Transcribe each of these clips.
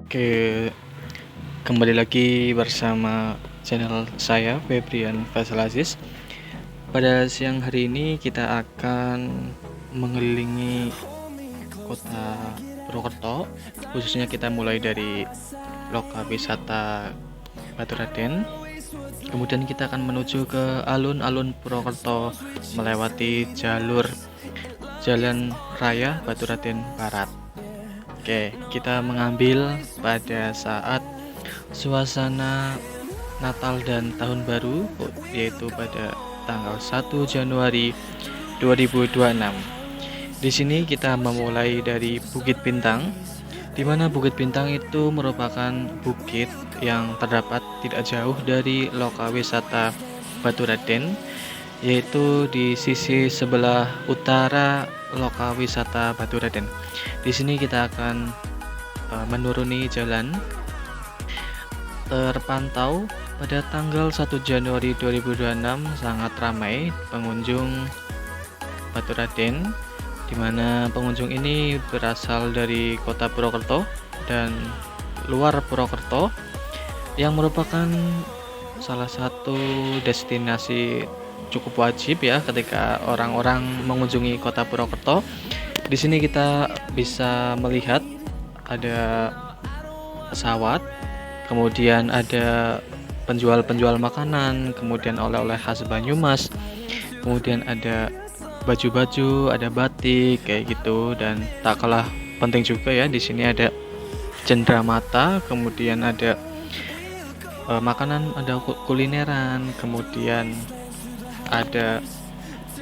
Oke, kembali lagi bersama channel saya Febrian Faisal Aziz. Pada siang hari ini kita akan mengelilingi kota Purwokerto. Khususnya kita mulai dari lokal wisata Baturaden. Kemudian kita akan menuju ke alun-alun Purwokerto melewati jalur Jalan Raya Baturaden Barat. Oke, kita mengambil pada saat suasana Natal dan Tahun Baru, yaitu pada tanggal 1 Januari 2026. Di sini kita memulai dari Bukit Bintang, di mana Bukit Bintang itu merupakan bukit yang terdapat tidak jauh dari lokal wisata Baturaden, yaitu di sisi sebelah utara lokal wisata Baturaden. Di sini kita akan menuruni jalan. Terpantau pada tanggal 1 Januari 2026 sangat ramai pengunjung Baturaden, di mana pengunjung ini berasal dari kota Purwokerto dan luar Purwokerto, yang merupakan salah satu destinasi cukup wajib ya ketika orang-orang mengunjungi kota Purwokerto. Di sini kita bisa melihat ada pesawat, kemudian ada penjual-penjual makanan, kemudian oleh-oleh khas Banyumas, kemudian ada baju-baju, ada batik kayak gitu, dan tak kalah penting juga ya di sini ada cenderamata, kemudian ada makanan, ada kulineran, kemudian ada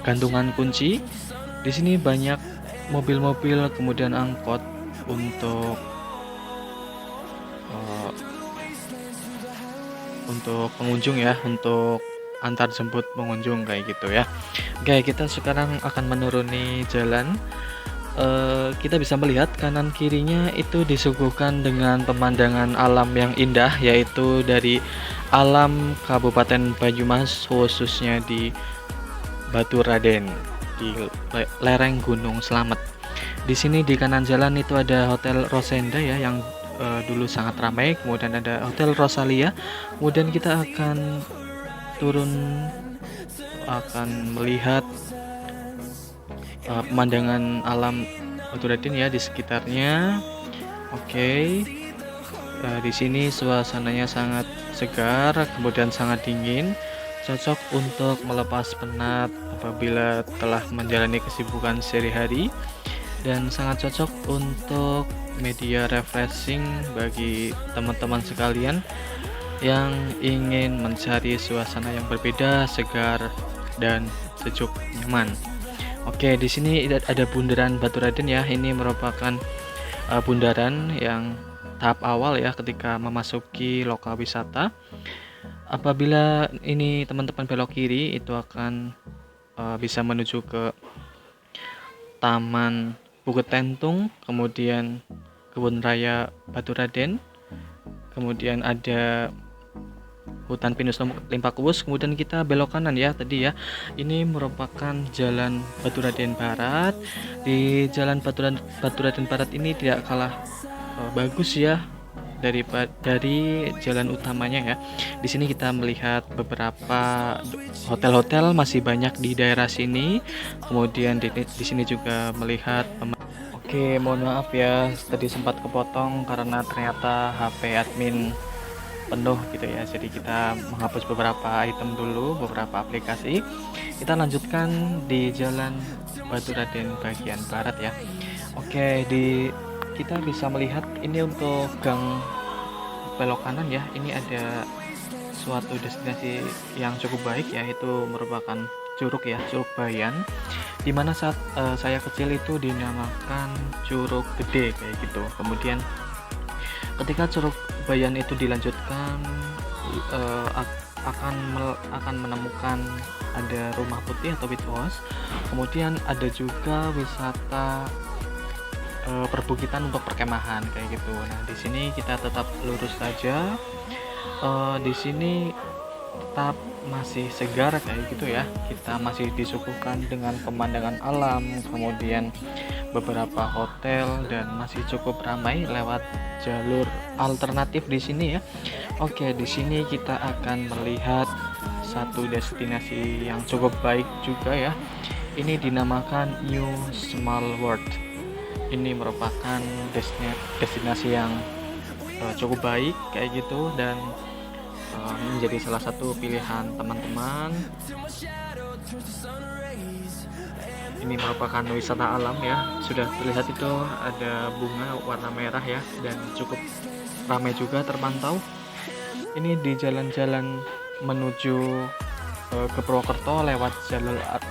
gantungan kunci. Di sini banyak mobil-mobil, kemudian angkot untuk pengunjung ya, untuk antar jemput pengunjung kayak gitu ya. Oke, kita sekarang akan menuruni jalan. Kita bisa melihat kanan kirinya itu disuguhkan dengan pemandangan alam yang indah, yaitu dari alam Kabupaten Banyumas, khususnya di Baturaden, di lereng Gunung Slamet. Di sini di kanan jalan itu ada Hotel Rosenda ya, yang dulu sangat ramai. Kemudian ada Hotel Rosalia. Kemudian kita akan turun, akan melihat pemandangan alam Baturaden ya di sekitarnya. Oke, di sini suasananya sangat segar, kemudian sangat dingin, cocok untuk melepas penat apabila telah menjalani kesibukan sehari-hari, dan sangat cocok untuk media refreshing bagi teman-teman sekalian yang ingin mencari suasana yang berbeda, segar, dan sejuk nyaman. Oke, di sini ada bundaran Baturaden ya. Ini merupakan bundaran yang tahap awal ya ketika memasuki lokal wisata. Apabila ini teman-teman belok kiri, itu akan bisa menuju ke Taman Bukit Tentung, kemudian Kebun Raya Baturaden, kemudian ada Hutan Pinus Limpakuwus, kemudian kita belok kanan ya tadi ya. Ini merupakan Jalan Baturaden Barat. Di Jalan Baturaden Barat ini tidak kalah bagus ya dari jalan utamanya ya. Di sini kita melihat beberapa hotel-hotel masih banyak di daerah sini. Kemudian di sini juga melihat Oke, mohon maaf ya tadi sempat kepotong karena ternyata HP admin penuh gitu ya. Jadi kita menghapus beberapa item dulu, beberapa aplikasi. Kita lanjutkan di Jalan Baturaden bagian barat ya. Oke, kita bisa melihat ini untuk gang belok kanan ya. Ini ada suatu destinasi yang cukup baik, yaitu merupakan Curug ya, Curug Bayan, dimana saat saya kecil itu dinamakan Curug Gede kayak gitu. Kemudian ketika Curug Bayan itu dilanjutkan, akan menemukan ada rumah putih atau whitewash. Kemudian ada juga wisata perbukitan untuk perkemahan kayak gitu. Nah, di sini kita tetap lurus saja. Di sini tetap masih segar kayak gitu ya. Kita masih disuguhkan dengan pemandangan alam, kemudian beberapa hotel dan masih cukup ramai lewat jalur alternatif di sini ya. Oke, di sini kita akan melihat satu destinasi yang cukup baik juga ya. Ini dinamakan New Small World. Ini merupakan destinasi yang cukup baik kayak gitu, dan menjadi salah satu pilihan teman-teman. Ini merupakan wisata alam ya. Sudah terlihat itu ada bunga warna merah ya, dan cukup ramai juga terpantau. Ini di jalan-jalan menuju ke Purwokerto lewat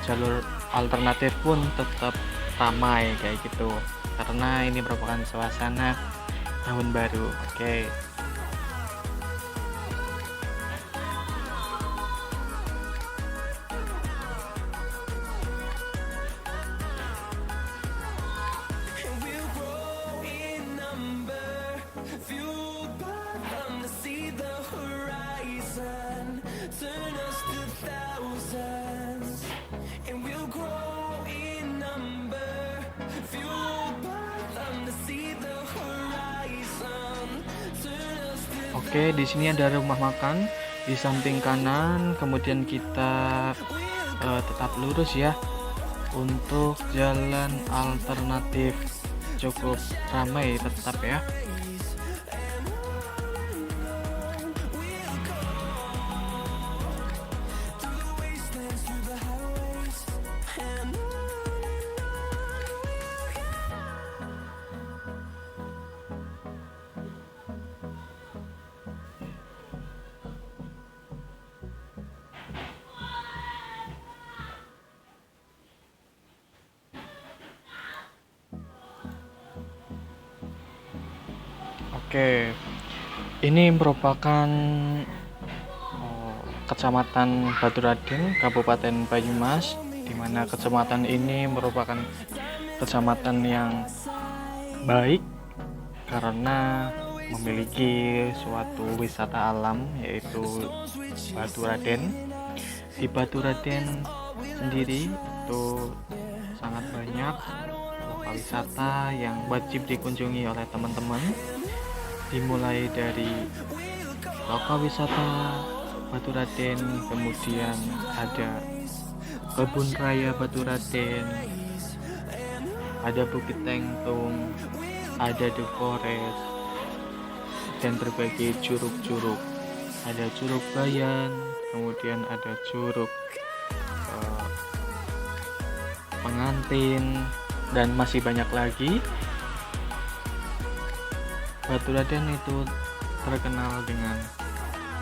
jalur alternatif pun tetap ramai kayak gitu, karena ini merupakan suasana tahun baru. Oke. Oke, di sini ada rumah makan di samping kanan, kemudian kita tetap lurus ya untuk jalan alternatif. Cukup ramai tetap ya. Oke, ini merupakan Kecamatan Baturaden, Kabupaten Banyumas, di mana kecamatan ini merupakan kecamatan yang baik karena memiliki suatu wisata alam, yaitu Baturaden. Di Baturaden sendiri itu sangat banyak lokal wisata yang wajib dikunjungi oleh teman-teman, dimulai dari lokal wisata Baturaden, kemudian ada kebun raya Baturaden, ada Bukit Tengtung, ada The Forest, dan berbagai curug-curug. Ada Curug Bayan, kemudian ada Curug Pengantin, dan masih banyak lagi. Baturaden itu terkenal dengan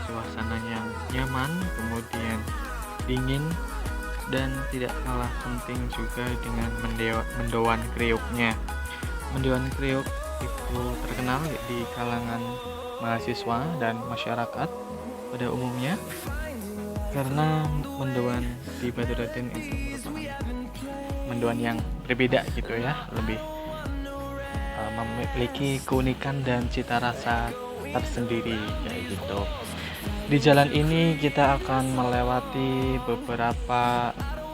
suasana yang nyaman, kemudian dingin, dan tidak kalah penting juga dengan mendoan kriuknya. Mendoan kriuk itu terkenal di kalangan mahasiswa dan masyarakat pada umumnya, karena mendoan di Baturaden itu merupakan mendoan yang berbeda gitu ya, lebih memiliki keunikan dan cita rasa tersendiri kayak gitu. Di jalan ini kita akan melewati beberapa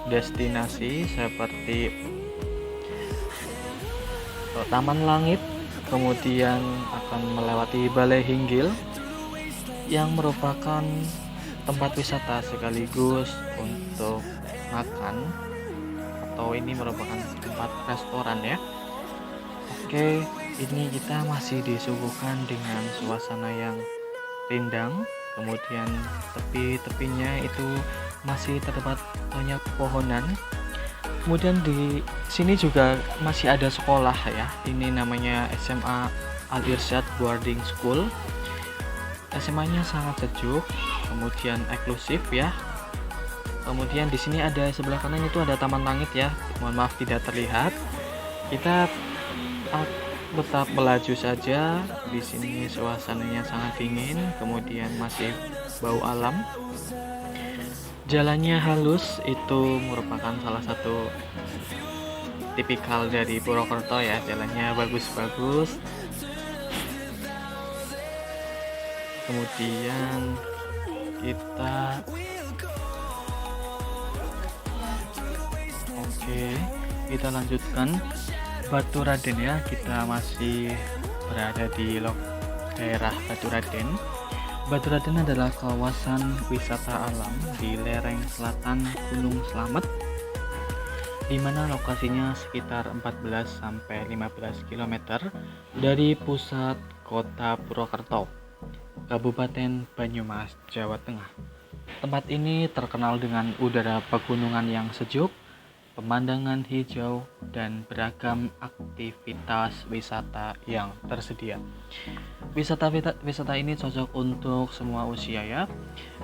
destinasi seperti Taman Langit, kemudian akan melewati Balai Hinggil yang merupakan tempat wisata sekaligus untuk makan, atau ini merupakan tempat restoran ya. Oke, ini kita masih disuguhkan dengan suasana yang rindang, kemudian tepi-tepinya itu masih terdapat banyak pepohonan. Kemudian di sini juga masih ada sekolah ya. Ini namanya SMA Al Irsyad Boarding School. SMA-nya sangat sejuk, kemudian eksklusif ya. Kemudian di sini ada sebelah kanan itu ada Taman Langit ya. Mohon maaf tidak terlihat. Kita tetap melaju saja. Di sini suasananya sangat dingin, kemudian masih bau alam. Jalannya halus, itu merupakan salah satu tipikal dari Purwokerto ya. Jalannya bagus-bagus. Kemudian kita lanjutkan Baturaden ya, kita masih berada di daerah Baturaden. Baturaden adalah kawasan wisata alam di lereng selatan Gunung Slamet, di mana lokasinya sekitar 14 sampai 15 km dari pusat kota Purwokerto, Kabupaten Banyumas, Jawa Tengah. Tempat ini terkenal dengan udara pegunungan yang sejuk, pemandangan hijau, dan beragam aktivitas wisata yang tersedia. Wisata ini cocok untuk semua usia ya.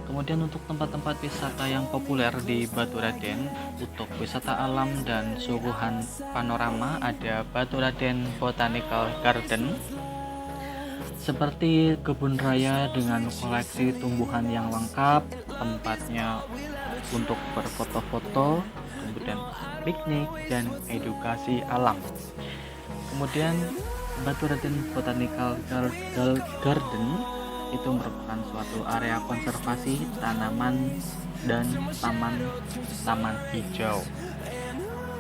Kemudian untuk tempat-tempat wisata yang populer di Baturaden, untuk wisata alam dan suguhan panorama ada Baturaden Botanical Garden, seperti kebun raya dengan koleksi tumbuhan yang lengkap, tempatnya untuk berfoto-foto, kemudian piknik dan edukasi alam. Kemudian Baturaden Botanical Garden itu merupakan suatu area konservasi tanaman dan taman hijau.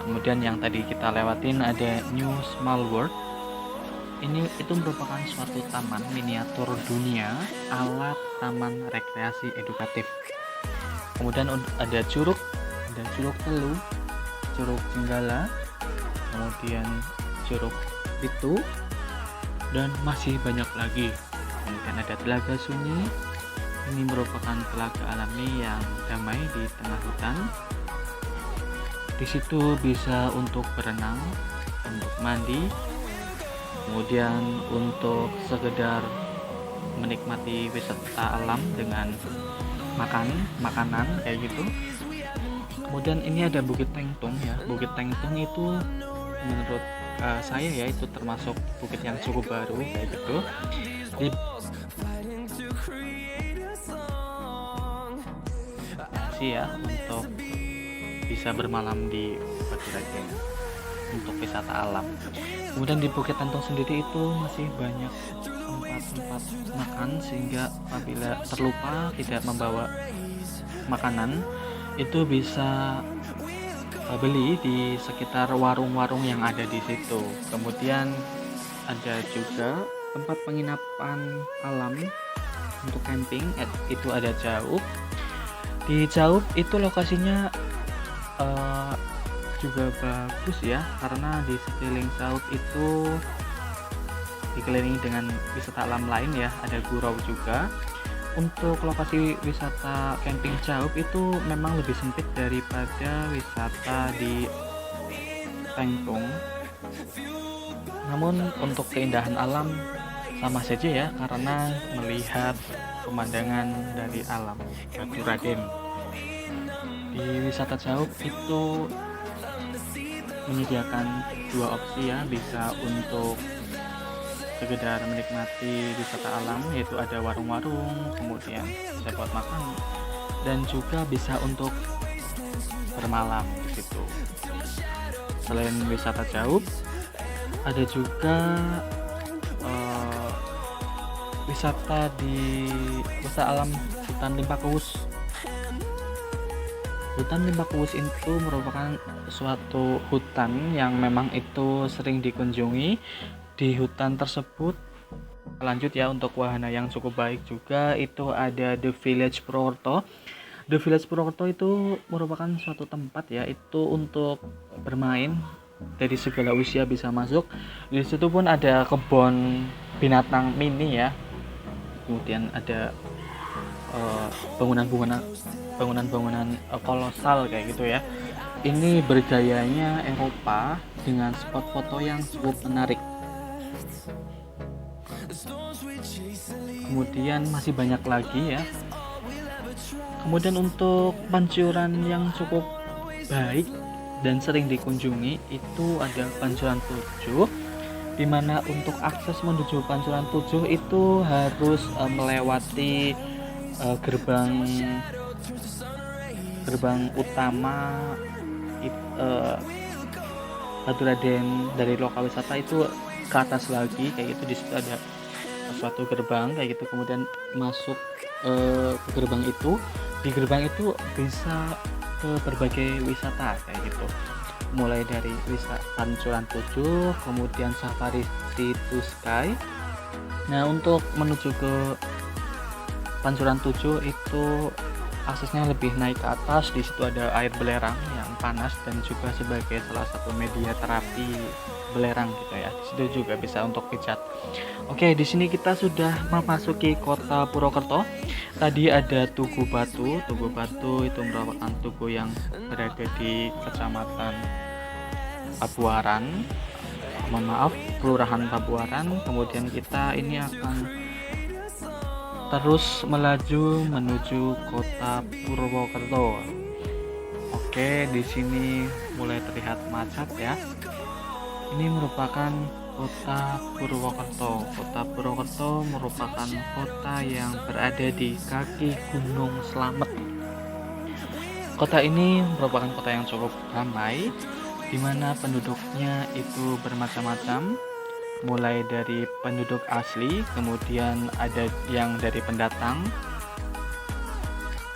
Kemudian yang tadi kita lewatin ada New Small World. Itu merupakan suatu taman miniatur dunia ala taman rekreasi edukatif. Kemudian ada Curug Telu, Curug Jenggala, kemudian Curug Pitu, dan masih banyak lagi. Kemudian ada Telaga Sunyi. Ini merupakan telaga alami yang damai di tengah hutan. Di situ bisa untuk berenang, untuk mandi, kemudian untuk sekedar menikmati wisata alam dengan makanan kayak gitu. Kemudian ini ada Bukit Tengtung ya. Bukit Tengtung itu menurut saya ya, itu termasuk bukit yang cukup baru kayak gitu. Ya untuk bisa bermalam di Baturaden untuk wisata alam. Kemudian di Bukit Tengtung sendiri itu masih banyak tempat-tempat makan, sehingga apabila terlupa tidak membawa makanan itu bisa beli di sekitar warung-warung yang ada di situ. Kemudian ada juga tempat penginapan alam untuk camping, itu ada Jauh. Di Jauh itu lokasinya juga bagus ya, karena di sekeliling Jauh itu dikelilingi dengan wisata alam lain ya, ada gurau juga. Untuk lokasi wisata camping Jauh itu memang lebih sempit daripada wisata di Tengtung. Namun untuk keindahan alam sama saja ya, karena melihat pemandangan dari alam Baturaden. Di wisata Jauh itu menyediakan dua opsi ya, bisa untuk sekedar menikmati wisata alam, yaitu ada warung-warung, kemudian bisa buat makan, dan juga bisa untuk bermalam di situ. Selain wisata Jauh, ada juga wisata alam hutan Limpakewus. Hutan Limpakewus itu merupakan suatu hutan yang memang itu sering dikunjungi. Di hutan tersebut, lanjut ya, untuk wahana yang cukup baik juga itu ada The Village Purwokerto. The Village Purwokerto itu merupakan suatu tempat ya, itu untuk bermain, dari segala usia bisa masuk. Di situ pun ada kebun binatang mini ya. Kemudian ada bangunan kolosal kayak gitu ya. Ini bergayanya Eropa dengan spot foto yang cukup menarik. Kemudian masih banyak lagi ya. Kemudian untuk pancuran yang cukup baik dan sering dikunjungi itu ada Pancuran 7, di mana untuk akses menuju Pancuran 7 itu harus melewati gerbang utama Baturaden. Dari lokal wisata itu ke atas lagi kayak gitu, di situ ada suatu gerbang kayak gitu. Kemudian masuk ke gerbang itu, di gerbang itu bisa ke berbagai wisata kayak gitu. mulai dari Pancuran 7, kemudian Safari Sea to Sky. Nah, untuk menuju ke Pancuran 7 itu aksesnya lebih naik ke atas. Di situ ada air belerang yang panas dan juga sebagai salah satu media terapi belerang gitu ya. Di situ juga bisa untuk pijat. Oke, di sini kita sudah memasuki kota Purwokerto. Tadi ada Tugu Batu. Tugu Batu itu merupakan tugu yang berada di Kecamatan Pabuaran. Mohon maaf, Kelurahan Pabuaran. Kemudian kita ini akan terus melaju menuju kota Purwokerto. Oke, di sini mulai terlihat macet ya. Ini merupakan kota Purwokerto. Kota Purwokerto merupakan kota yang berada di kaki Gunung Slamet. Kota ini merupakan kota yang cukup ramai, di mana penduduknya itu bermacam-macam, mulai dari penduduk asli, kemudian ada yang dari pendatang.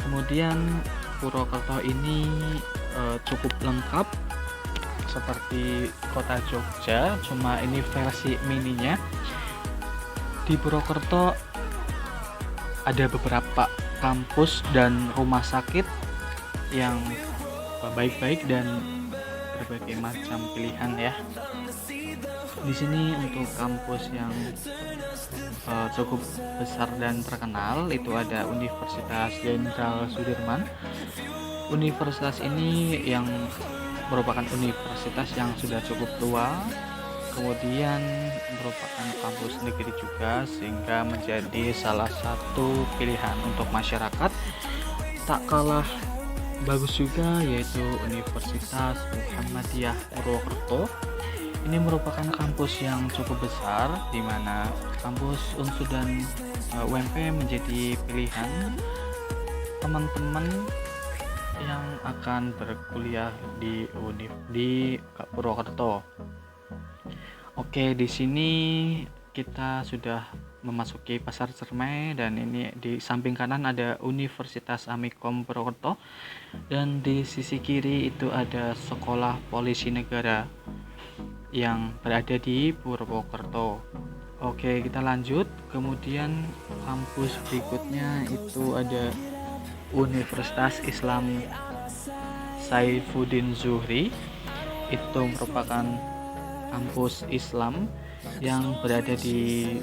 Kemudian Purwokerto ini cukup lengkap seperti kota Jogja, cuma ini versi mininya. Di Purwokerto ada beberapa kampus dan rumah sakit yang baik-baik dan berbagai macam pilihan ya. Di sini untuk kampus yang cukup besar dan terkenal itu ada Universitas Jenderal Sudirman. Universitas ini yang merupakan universitas yang sudah cukup tua, kemudian merupakan kampus negeri juga, sehingga menjadi salah satu pilihan untuk masyarakat. Tak kalah bagus juga yaitu Universitas Muhammadiyah Purwokerto. Ini merupakan kampus yang cukup besar, di mana kampus UNSU dan UMP menjadi pilihan teman-teman yang akan berkuliah di Purwokerto. Oke, di sini kita sudah memasuki Pasar Cermai, dan ini di samping kanan ada Universitas Amikom Purwokerto, dan di sisi kiri itu ada Sekolah Polisi Negara yang berada di Purwokerto. Oke, kita lanjut. Kemudian kampus berikutnya itu ada Universitas Islam Saifuddin Zuhri. Itu merupakan kampus Islam yang berada di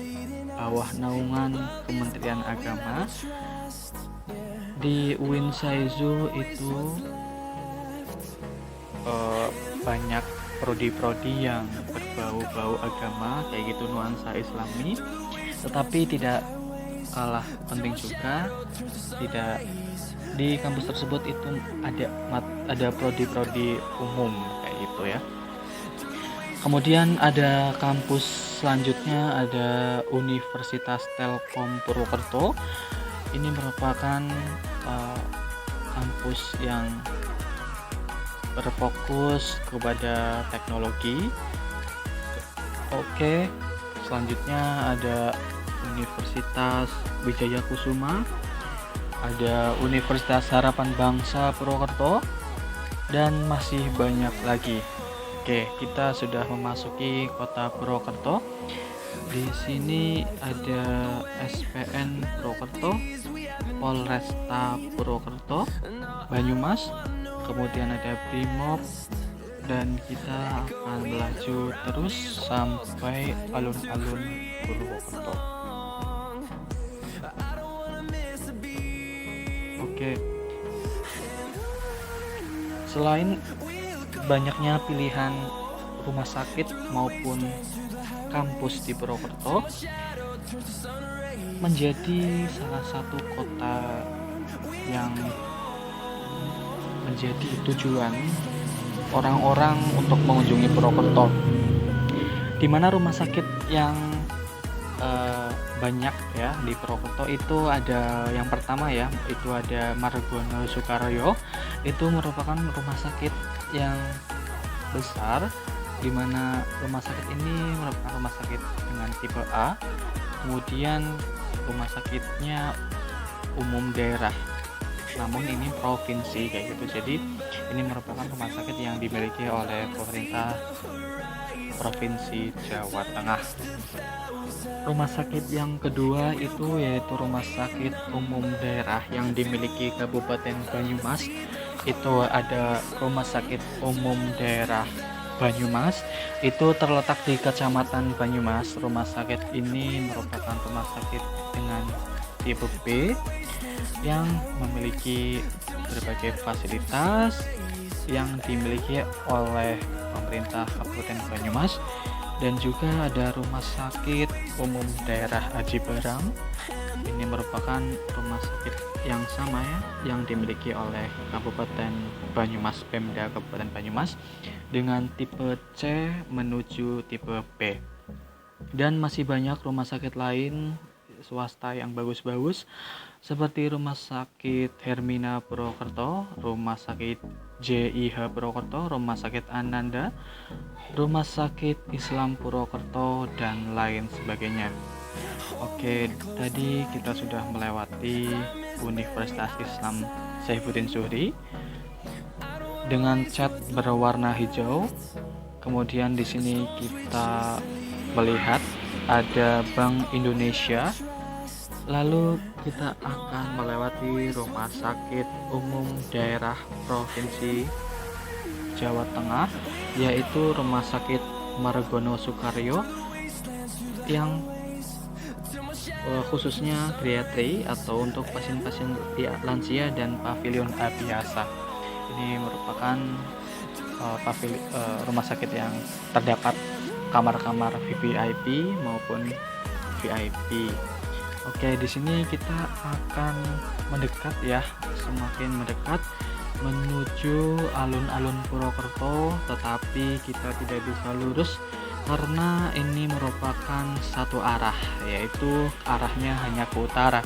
bawah naungan Kementerian Agama. Di UIN Saizu itu banyak prodi-prodi yang berbau-bau agama, kayak gitu, nuansa Islami, tetapi tidak kalah penting juga, tidak di kampus tersebut itu ada prodi-prodi umum kayak gitu ya. Kemudian ada kampus selanjutnya, ada Universitas Telkom Purwokerto. Ini merupakan kampus yang berfokus kepada teknologi. Oke, selanjutnya ada Universitas Wijaya Kusuma, ada Universitas Harapan Bangsa Purwokerto, dan masih banyak lagi. Oke, kita sudah memasuki kota Purwokerto. Di sini ada SPN Purwokerto, Polresta Purwokerto, Banyumas, kemudian ada Brimob, dan kita akan melaju terus sampai alun-alun Purwokerto. Oke. Selain banyaknya pilihan rumah sakit maupun kampus di Purwokerto, menjadi salah satu kota yang menjadi tujuan orang-orang untuk mengunjungi Purwokerto, di mana rumah sakit yang banyak ya di Purwokerto itu ada, yang pertama ya, itu ada Margono Soekaroyo. Itu merupakan rumah sakit yang besar, di mana rumah sakit ini merupakan rumah sakit dengan tipe A. Kemudian rumah sakitnya umum daerah, namun ini provinsi kayak gitu. Jadi Ini merupakan rumah sakit yang dimiliki oleh pemerintah Provinsi Jawa Tengah. Rumah sakit yang kedua itu yaitu Rumah Sakit Umum Daerah yang dimiliki Kabupaten Banyumas. Itu ada Rumah Sakit Umum Daerah Banyumas, itu terletak di Kecamatan Banyumas. Rumah sakit ini merupakan rumah sakit dengan tipe B yang memiliki berbagai fasilitas yang dimiliki oleh pemerintah Kabupaten Banyumas. Dan juga ada Rumah Sakit Umum Daerah Aji Barang. Ini merupakan rumah sakit yang sama ya, yang dimiliki oleh Kabupaten Banyumas, Pemda Kabupaten Banyumas, dengan tipe C menuju tipe B. Dan masih banyak rumah sakit lain swasta yang bagus-bagus seperti Rumah Sakit Hermina Purwokerto, Rumah Sakit JIH Purwokerto, Rumah Sakit Ananda, Rumah Sakit Islam Purwokerto, dan lain sebagainya. Oke, tadi kita sudah melewati Universitas Islam Saifuddin Zuhri dengan cat berwarna hijau. Kemudian di sini kita melihat ada Bank Indonesia. Lalu kita akan melewati Rumah Sakit Umum Daerah Provinsi Jawa Tengah, yaitu Rumah Sakit Margono Soekario yang khususnya geriatri atau untuk pasien-pasien lansia dan pavilion A biasa. Ini merupakan rumah sakit yang terdapat kamar-kamar VVIP maupun VIP. Oke, di sini kita akan mendekat ya, semakin mendekat menuju alun-alun Purwokerto, tetapi kita tidak bisa lurus karena ini merupakan satu arah, yaitu arahnya hanya ke utara.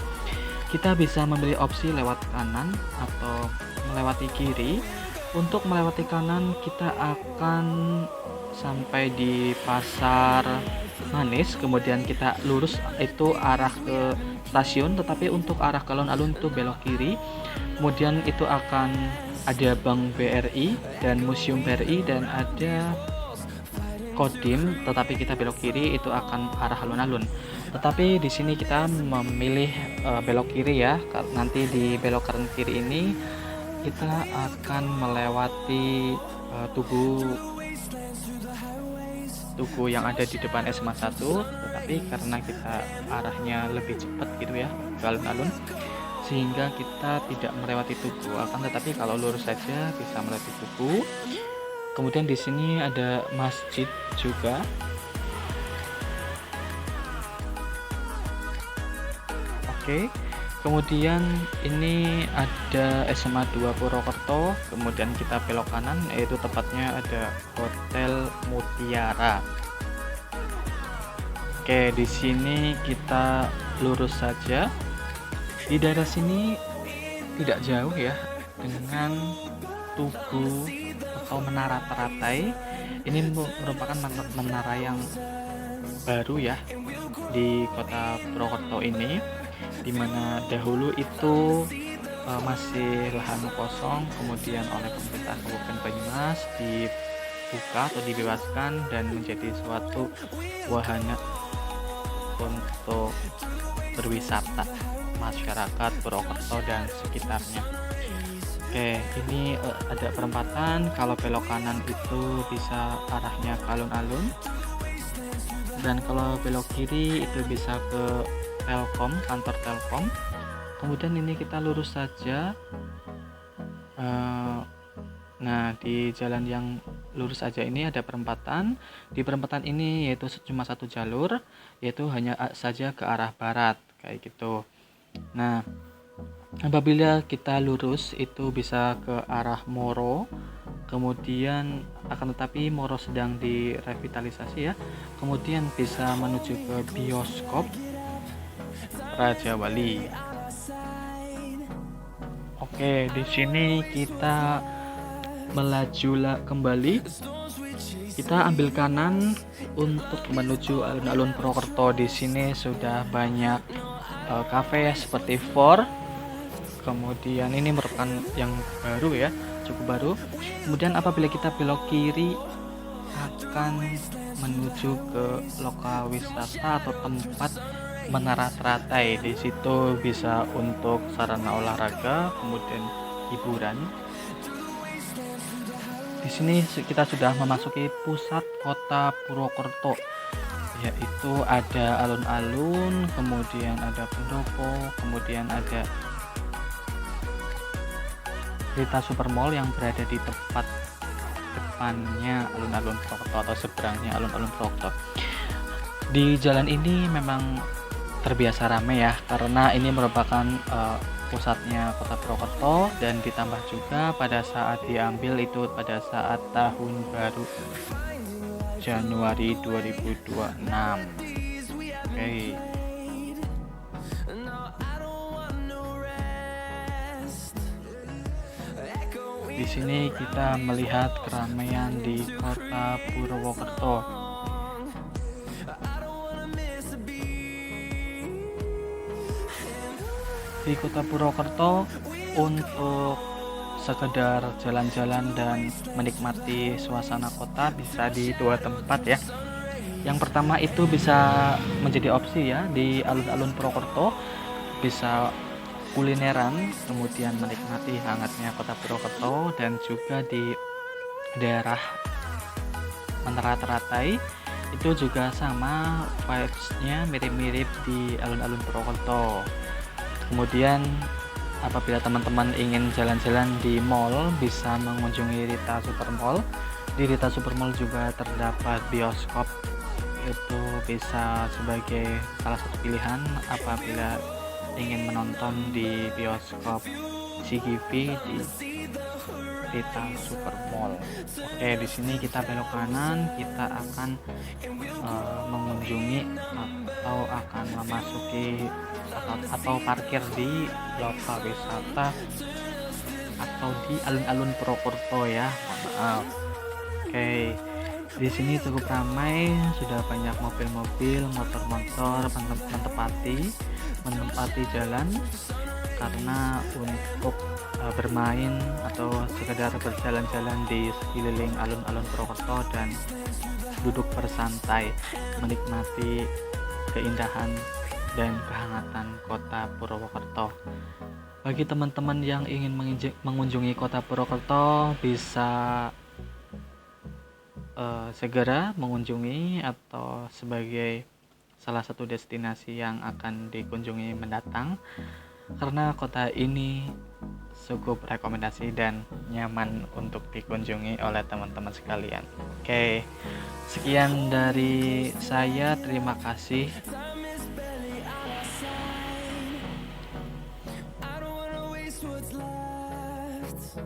Kita bisa memilih opsi lewat kanan atau melewati kiri. Untuk melewati kanan kita akan sampai di Pasar Manis, kemudian kita lurus itu arah ke stasiun, tetapi untuk arah ke alun-alun itu belok kiri. Kemudian itu akan ada Bank BRI dan Museum BRI dan ada Kodim, tetapi kita belok kiri itu akan arah alun-alun. Tetapi di sini kita memilih belok kiri ya. Nanti di belok kanan kiri ini kita akan melewati tugu yang ada di depan SMA 1, tetapi karena kita arahnya lebih cepat gitu ya ke alun-alun, sehingga kita tidak melewati tugu. Akan tetapi kalau lurus saja bisa melewati tugu. Kemudian di sini ada masjid juga. Oke. Kemudian ini ada SMA 2 Purwokerto, kemudian kita belok kanan, yaitu tepatnya ada Hotel Mutiara. Oke, di sini kita lurus saja. Di daerah sini tidak jauh ya dengan tugu atau menara teratai. Ini merupakan menara yang baru ya di kota Purwokerto ini, dimana dahulu itu masih lahan kosong, kemudian oleh pemerintah Kabupaten Banyumas dibuka atau dibebaskan dan menjadi suatu wahana untuk berwisata masyarakat Purwokerto dan sekitarnya. Oke, ini ada perempatan. Kalau belok kanan itu bisa arahnya ke alun-alun, dan kalau belok kiri itu bisa ke Telkom, kantor Telkom. Kemudian ini kita lurus saja. Nah, di jalan yang lurus saja ini ada perempatan. Di perempatan ini yaitu cuma satu jalur, yaitu hanya saja ke arah barat kayak gitu. Nah, apabila kita lurus itu bisa ke arah Moro. Kemudian akan tetapi Moro sedang direvitalisasi ya. Kemudian bisa menuju ke bioskop Raja Wali. Oke, di sini kita melaju kembali. Kita ambil kanan untuk menuju alun-alun Purwokerto. Di sini sudah banyak kafe ya, seperti Four. Kemudian ini merupakan yang baru ya, cukup baru. Kemudian apabila kita belok kiri akan menuju ke lokal wisata atau tempat Menara Teratai. Di situ bisa untuk sarana olahraga, kemudian hiburan. Di sini kita sudah memasuki pusat kota Purwokerto, yaitu ada alun-alun, kemudian ada pendopo, kemudian ada Rita Supermall yang berada di tepat depannya alun-alun Purwokerto atau seberangnya alun-alun Purwokerto. Di jalan ini memang terbiasa ramai ya, karena ini merupakan pusatnya kota Purwokerto, dan ditambah juga pada saat diambil itu pada saat tahun baru Januari 2026. Oke. Di sini kita melihat keramaian di kota Purwokerto. Di kota Purwokerto untuk sekedar jalan-jalan dan menikmati suasana kota bisa di dua tempat ya. Yang pertama itu bisa menjadi opsi ya, di alun-alun Purwokerto bisa kulineran, kemudian menikmati hangatnya kota Purwokerto, dan juga di daerah Menara Teratai itu juga sama, vibes-nya mirip-mirip di alun-alun Purwokerto. Kemudian apabila teman-teman ingin jalan-jalan di mall bisa mengunjungi Rita Supermall. Di Rita Supermall juga terdapat bioskop, itu bisa sebagai salah satu pilihan apabila ingin menonton di bioskop CGV di Rita Supermall. Oke, di sini kita belok kanan, kita akan mengunjungi atau akan memasuki atau parkir di lokal wisata atau di alun-alun Purwokerto ya. Maaf. Oke. Di sini cukup ramai, sudah banyak mobil-mobil, motor-motor menempati jalan karena untuk bermain atau sekedar berjalan-jalan di sekeliling alun-alun Purwokerto dan duduk bersantai menikmati keindahan dan kehangatan kota Purwokerto. Bagi teman-teman yang ingin mengunjungi kota Purwokerto bisa segera mengunjungi atau sebagai salah satu destinasi yang akan dikunjungi mendatang, karena kota ini cukup rekomendasi dan nyaman untuk dikunjungi oleh teman-teman sekalian. Oke, sekian dari saya, terima kasih. What's left?